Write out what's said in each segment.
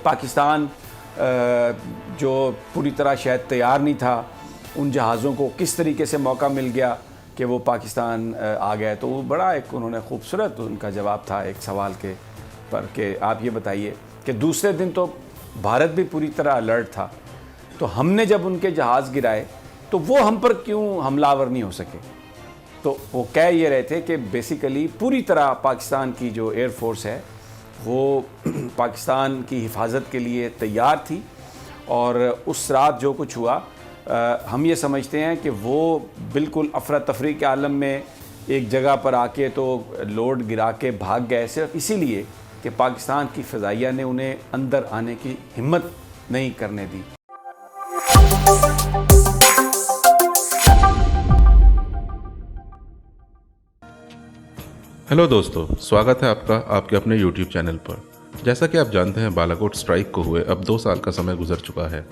پاکستان جو پوری طرح شاید تیار نہیں تھا، ان جہازوں کو کس طریقے سے موقع مل گیا کہ وہ پاکستان آ گئے. تو وہ بڑا ایک انہوں نے خوبصورت ان کا جواب تھا ایک سوال کے پر کہ آپ یہ بتائیے کہ دوسرے دن تو بھارت بھی پوری طرح الرٹ تھا، تو ہم نے جب ان کے جہاز گرائے تو وہ ہم پر کیوں حملہ آور نہیں ہو سکے. تو وہ کہہ یہ رہے تھے کہ بیسیکلی پوری طرح پاکستان کی جو ایئر فورس ہے وہ پاکستان کی حفاظت کے لیے تیار تھی، اور اس رات جو کچھ ہوا ہم یہ سمجھتے ہیں کہ وہ بالکل افراتفری کے عالم میں ایک جگہ پر آ کے تو لوڈ گرا کے بھاگ گئے، صرف اسی لیے کہ پاکستان کی فضائیہ نے انہیں اندر آنے کی ہمت نہیں کرنے دی. ہیلو دوستو، سواگت ہے آپ کا آپ کے اپنے یوٹیوب چینل پر. جیسا کہ آپ جانتے ہیں بالا کوٹ سٹرائک کو ہوئے اب 2 سال کا سمے گزر چکا ہے.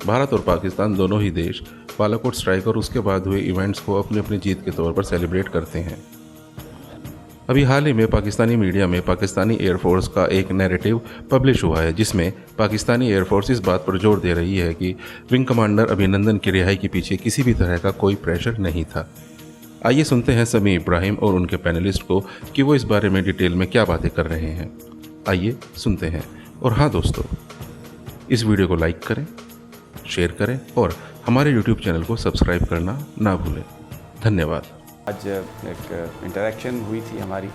بھارت اور پاکستان دونوں ہی دیش بالا کوٹ سٹرائک اور اس کے بعد ہوئے ایونٹس کو اپنی اپنی جیت کے طور پر سیلیبریٹ کرتے ہیں. ابھی حال ہی میں پاکستانی میڈیا میں پاکستانی ایئر فورس کا ایک نیریٹو پبلش ہوا ہے جس میں پاکستانی ایئر فورس اس بات پر زور دے رہی ہے کہ ونگ کمانڈر ابھینندن کی رہائی کے پیچھے کسی بھی طرح کا کوئی پریشر نہیں تھا. آئیے سنتے ہیں سمیع ابراہیم اور ان کے پینلسٹ کو کہ وہ اس بارے میں ڈیٹیل میں کیا باتیں کر رہے ہیں. آئیے سنتے ہیں. اور ہاں دوستو، اس ویڈیو کو لائک کریں، شیئر کریں اور ہمارے یوٹیوب چینل کو سبسکرائب کرنا نہ بھولیں. دھنیہ واد. آج ایک انٹریکشن ہوئی تھی ہماری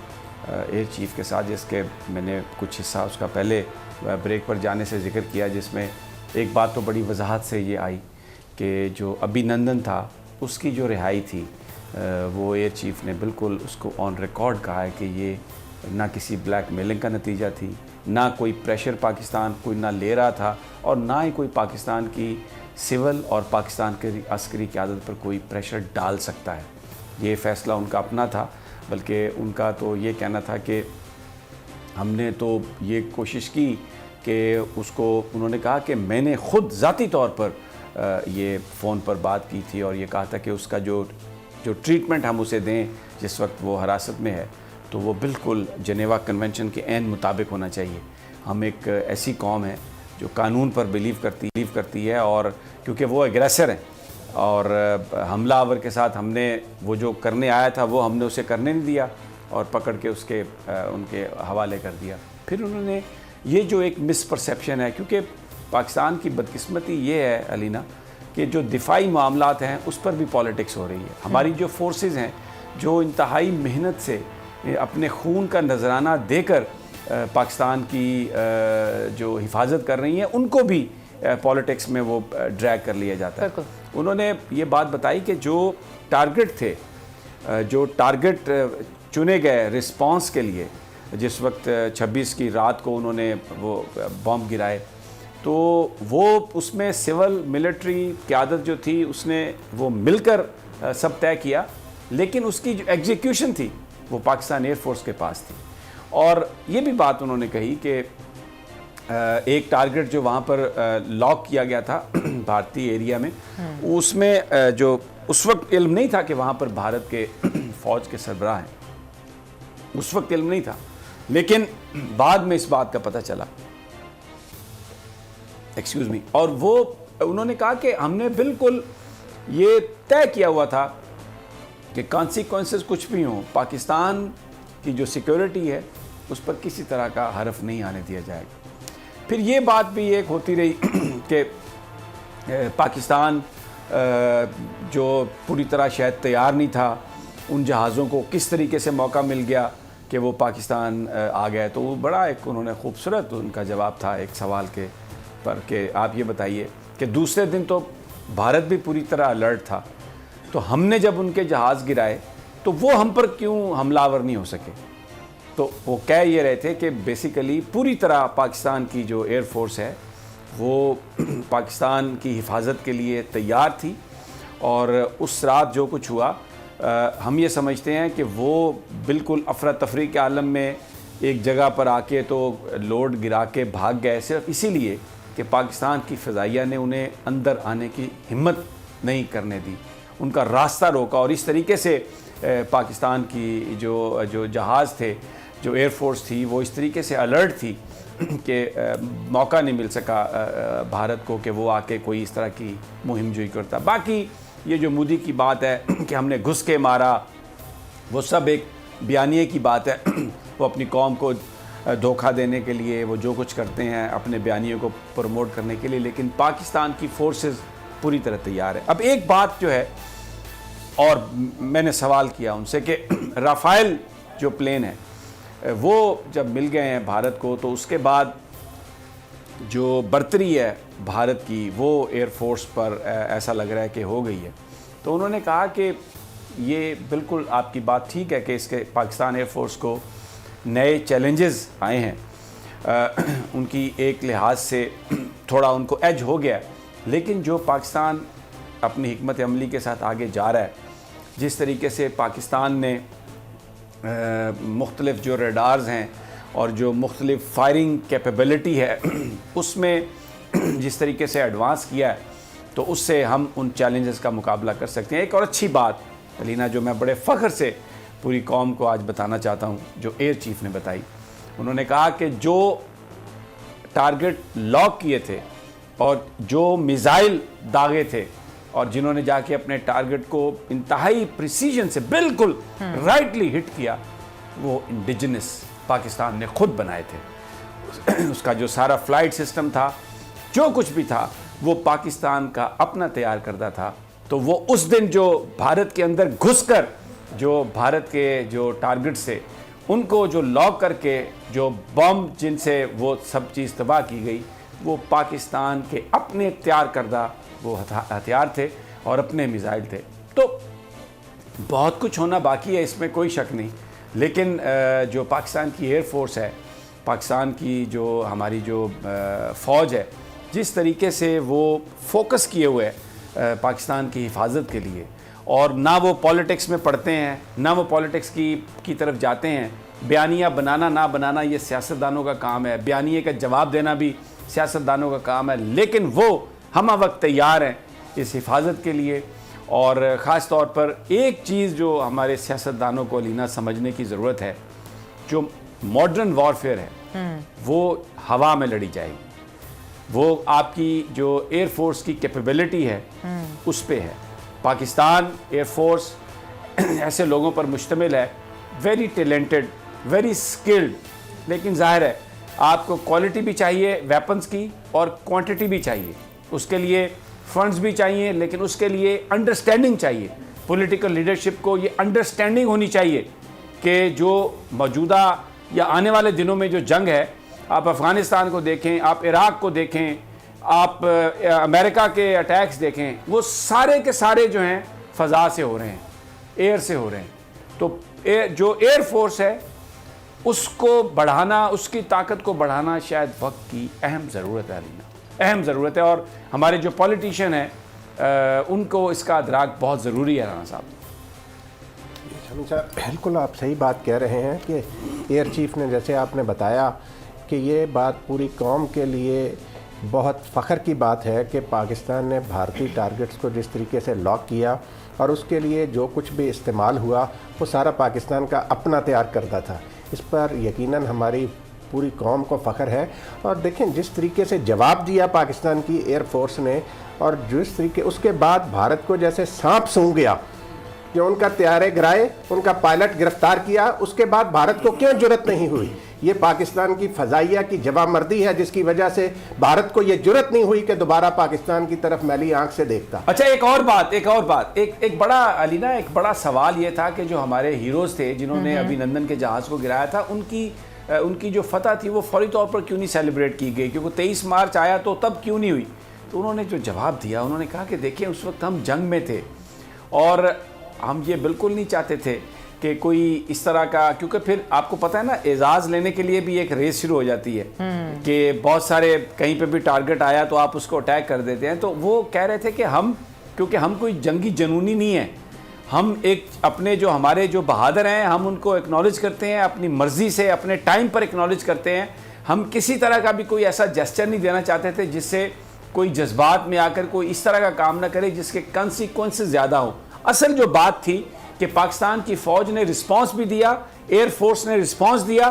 ایئر چیف کے ساتھ، جس کے میں نے کچھ حصہ اس کا پہلے بریک پر جانے سے ذکر کیا، جس میں ایک بات تو بڑی وضاحت سے یہ آئی کہ جو ابھینندن تھا اس کی جو رہائی تھی وہ ایئر چیف نے بالکل اس کو آن ریکارڈ کہا ہے کہ یہ نہ کسی بلیک میلنگ کا نتیجہ تھی، نہ کوئی پریشر پاکستان کوئی نہ لے رہا تھا، اور نہ ہی کوئی پاکستان کی سول اور پاکستان کے عسکری قیادت پر کوئی پریشر ڈال سکتا ہے. یہ فیصلہ ان کا اپنا تھا، بلکہ ان کا تو یہ کہنا تھا کہ ہم نے تو یہ کوشش کی کہ اس کو انہوں نے کہا کہ میں نے خود ذاتی طور پر یہ فون پر بات کی تھی اور یہ کہا تھا کہ اس کا جو ٹریٹمنٹ ہم اسے دیں جس وقت وہ حراست میں ہے تو وہ بالکل جنیوا کنونشن کے عین مطابق ہونا چاہیے. ہم ایک ایسی قوم ہے جو قانون پر بلیو کرتی ہے، اور کیونکہ وہ ایگریسر ہیں اور حملہ آور کے ساتھ ہم نے وہ جو کرنے آیا تھا وہ ہم نے اسے کرنے نہیں دیا اور پکڑ کے ان کے حوالے کر دیا. پھر انہوں نے یہ جو ایک مس پرسیپشن ہے، کیونکہ پاکستان کی بدقسمتی یہ ہے علینا کہ جو دفاعی معاملات ہیں اس پر بھی پالیٹکس ہو رہی ہے. ہماری جو فورسز ہیں جو انتہائی محنت سے اپنے خون کا نذرانہ دے کر پاکستان کی جو حفاظت کر رہی ہیں ان کو بھی پالیٹکس میں وہ ڈریگ کر لیا جاتا ہے. انہوں نے یہ بات بتائی کہ جو ٹارگٹ تھے، جو ٹارگٹ چنے گئے رسپانس کے لیے، جس وقت 26 کی رات کو انہوں نے وہ بم گرائے، تو وہ اس میں سول ملٹری قیادت جو تھی اس نے وہ مل کر سب طے کیا، لیکن اس کی جو ایگزیکیوشن تھی وہ پاکستان ایئر فورس کے پاس تھی. اور یہ بھی بات انہوں نے کہی کہ ایک ٹارگٹ جو وہاں پر لاک کیا گیا تھا بھارتی ایریا میں، اس میں جو اس وقت علم نہیں تھا کہ وہاں پر بھارت کے فوج کے سربراہ ہیں، اس وقت علم نہیں تھا، لیکن بعد میں اس بات کا پتہ چلا، اور وہ انہوں نے کہا کہ ہم نے بالکل یہ طے کیا ہوا تھا کہ کانسیکوینسز کچھ بھی ہوں، پاکستان کی جو سیکیورٹی ہے اس پر کسی طرح کا حرف نہیں آنے دیا جائے گا. پھر یہ بات بھی ایک ہوتی رہی کہ پاکستان جو پوری طرح شاید تیار نہیں تھا، ان جہازوں کو کس طریقے سے موقع مل گیا کہ وہ پاکستان آ گئے. تو وہ بڑا ایک انہوں نے خوبصورت ان کا جواب تھا ایک سوال کے پر کہ آپ یہ بتائیے کہ دوسرے دن تو بھارت بھی پوری طرح الرٹ تھا، تو ہم نے جب ان کے جہاز گرائے تو وہ ہم پر کیوں حملہ آور نہیں ہو سکے. تو وہ کہہ یہ رہے تھے کہ بیسیکلی پوری طرح پاکستان کی جو ایئر فورس ہے وہ پاکستان کی حفاظت کے لیے تیار تھی، اور اس رات جو کچھ ہوا ہم یہ سمجھتے ہیں کہ وہ بالکل افراتفری کے عالم میں ایک جگہ پر آ کے تو لوڈ گرا کے بھاگ گئے، صرف اسی لیے کہ پاکستان کی فضائیہ نے انہیں اندر آنے کی ہمت نہیں کرنے دی، ان کا راستہ روکا. اور اس طریقے سے پاکستان کی جو جہاز تھے، جو ایئر فورس تھی، وہ اس طریقے سے الرٹ تھی کہ موقع نہیں مل سکا بھارت کو کہ وہ آ کے کوئی اس طرح کی مہم جوئی کرتا. باقی یہ جو مودی کی بات ہے کہ ہم نے گھس کے مارا، وہ سب ایک بیانیے کی بات ہے. وہ اپنی قوم کو دھوکہ دینے کے لیے وہ جو کچھ کرتے ہیں اپنے بیانیوں کو پروموٹ کرنے کے لیے، لیکن پاکستان کی فورسز پوری طرح تیار ہے. اب ایک بات جو ہے، اور میں نے سوال کیا ان سے کہ رافائل جو پلین ہے وہ جب مل گئے ہیں بھارت کو، تو اس کے بعد جو برتری ہے بھارت کی وہ ایئر فورس پر ایسا لگ رہا ہے کہ ہو گئی ہے. تو انہوں نے کہا کہ یہ بالکل آپ کی بات ٹھیک ہے کہ اس کے پاکستان ایئر فورس کو نئے چیلنجز آئے ہیں، ان کی ایک لحاظ سے تھوڑا ان کو ایج ہو گیا، لیکن جو پاکستان اپنی حکمت عملی کے ساتھ آگے جا رہا ہے، جس طریقے سے پاکستان نے مختلف جو ریڈارز ہیں اور جو مختلف فائرنگ کیپیبلٹی ہے اس میں جس طریقے سے ایڈوانس کیا ہے، تو اس سے ہم ان چیلنجز کا مقابلہ کر سکتے ہیں. ایک اور اچھی بات علینا جو میں بڑے فخر سے پوری قوم کو آج بتانا چاہتا ہوں، جو ایئر چیف نے بتائی، انہوں نے کہا کہ جو ٹارگٹ لاک کیے تھے اور جو میزائل داغے تھے اور جنہوں نے جا کے اپنے ٹارگٹ کو انتہائی پریسیجن سے بالکل رائٹلی ہٹ کیا، وہ انڈیجنس پاکستان نے خود بنائے تھے. اس کا جو سارا فلائٹ سسٹم تھا، جو کچھ بھی تھا، وہ پاکستان کا اپنا تیار کردہ تھا. تو وہ اس دن جو بھارت کے اندر گھس کر جو بھارت کے جو ٹارگٹ سے ان کو جو لاک کر کے جو بم جن سے وہ سب چیز تباہ کی گئی، وہ پاکستان کے اپنے تیار کردہ وہ ہتھیار تھے اور اپنے میزائل تھے. تو بہت کچھ ہونا باقی ہے، اس میں کوئی شک نہیں، لیکن جو پاکستان کی ایئر فورس ہے، پاکستان کی جو ہماری جو فوج ہے، جس طریقے سے وہ فوکس کیے ہوئے ہے پاکستان کی حفاظت کے لیے، اور نہ وہ پالیٹکس میں پڑھتے ہیں، نہ وہ پالیٹکس کی طرف جاتے ہیں. بیانیہ بنانا نہ بنانا یہ سیاستدانوں کا کام ہے، بیانیے کا جواب دینا بھی سیاستدانوں کا کام ہے، لیکن وہ ہمہ وقت تیار ہیں اس حفاظت کے لیے. اور خاص طور پر ایک چیز جو ہمارے سیاستدانوں کو علینا سمجھنے کی ضرورت ہے، جو ماڈرن وارفیئر ہے وہ ہوا میں لڑی جائے گی، وہ آپ کی جو ایئر فورس کی کیپیبلٹی ہے اس پہ ہے. پاکستان ایئر فورس ایسے لوگوں پر مشتمل ہے، ویری ٹیلنٹڈ، ویری سکلڈ، لیکن ظاہر ہے آپ کو کوالٹی بھی چاہیے ویپنز کی اور کوانٹٹی بھی چاہیے. اس کے لیے فنڈز بھی چاہیے، لیکن اس کے لیے انڈرسٹینڈنگ چاہیے. پولیٹیکل لیڈرشپ کو یہ انڈرسٹینڈنگ ہونی چاہیے کہ جو موجودہ یا آنے والے دنوں میں جو جنگ ہے، آپ افغانستان کو دیکھیں، آپ عراق کو دیکھیں، آپ امریکہ کے اٹیکس دیکھیں، وہ سارے کے سارے جو ہیں فضا سے ہو رہے ہیں، ایئر سے ہو رہے ہیں. تو جو ایئر فورس ہے اس کو بڑھانا، اس کی طاقت کو بڑھانا شاید وقت کی اہم ضرورت ہے علینا، اہم ضرورت ہے. اور ہمارے جو پولیٹیشین ہیں ان کو اس کا ادراک بہت ضروری ہے. رانا صاحب بالکل آپ صحیح بات کہہ رہے ہیں کہ ایئر چیف نے جیسے آپ نے بتایا کہ یہ بات پوری قوم کے لیے بہت فخر کی بات ہے کہ پاکستان نے بھارتی ٹارگٹس کو جس طریقے سے لاک کیا اور اس کے لیے جو کچھ بھی استعمال ہوا وہ سارا پاکستان کا اپنا تیار کردہ تھا. اس پر یقیناً ہماری پوری قوم کو فخر ہے. اور دیکھیں جس طریقے سے جواب دیا پاکستان کی ایئر فورس نے، اور جس طریقے اس کے بعد بھارت کو جیسے سانپ سونگھ گیا کہ ان کا طیارے گرائے، ان کا پائلٹ گرفتار کیا، اس کے بعد بھارت کو کیوں جرأت نہیں ہوئی؟ یہ پاکستان کی فضائیہ کی جواب مردی ہے جس کی وجہ سے بھارت کو یہ جرأت نہیں ہوئی کہ دوبارہ پاکستان کی طرف میلی آنکھ سے دیکھتا. اچھا ایک اور بات ایک بڑا علینا ایک بڑا سوال یہ تھا کہ جو ہمارے ہیروز تھے جنہوں نے ابھی نندن کے جہاز کو گرایا تھا، ان کی جو فتح تھی وہ فوری طور پر کیوں نہیں سیلیبریٹ کی گئی؟ کیونکہ 23 مارچ آیا تو تب کیوں نہیں ہوئی؟ تو انہوں نے جو جواب دیا، انہوں نے کہا کہ دیکھیں اس وقت ہم جنگ میں تھے اور ہم یہ بالکل نہیں چاہتے تھے کہ کوئی اس طرح کا، کیونکہ پھر آپ کو پتہ ہے نا اعزاز لینے کے لیے بھی ایک ریس شروع ہو جاتی ہے کہ بہت سارے کہیں پہ بھی ٹارگٹ آیا تو آپ اس کو اٹیک کر دیتے ہیں. تو وہ کہہ رہے تھے کہ کیونکہ ہم کوئی جنگی جنونی نہیں ہیں، ہم ایک اپنے جو ہمارے جو بہادر ہیں ہم ان کو اکنالج کرتے ہیں، اپنی مرضی سے اپنے ٹائم پر اکنالج کرتے ہیں. ہم کسی طرح کا بھی کوئی ایسا جسچر نہیں دینا چاہتے تھے جس سے کوئی جذبات میں آ کر کوئی اس طرح کا کام نہ کرے جس کے کنسیکوینسز زیادہ ہوں. اصل جو بات تھی کہ پاکستان کی فوج نے رسپانس بھی دیا، ایئر فورس نے رسپانس دیا،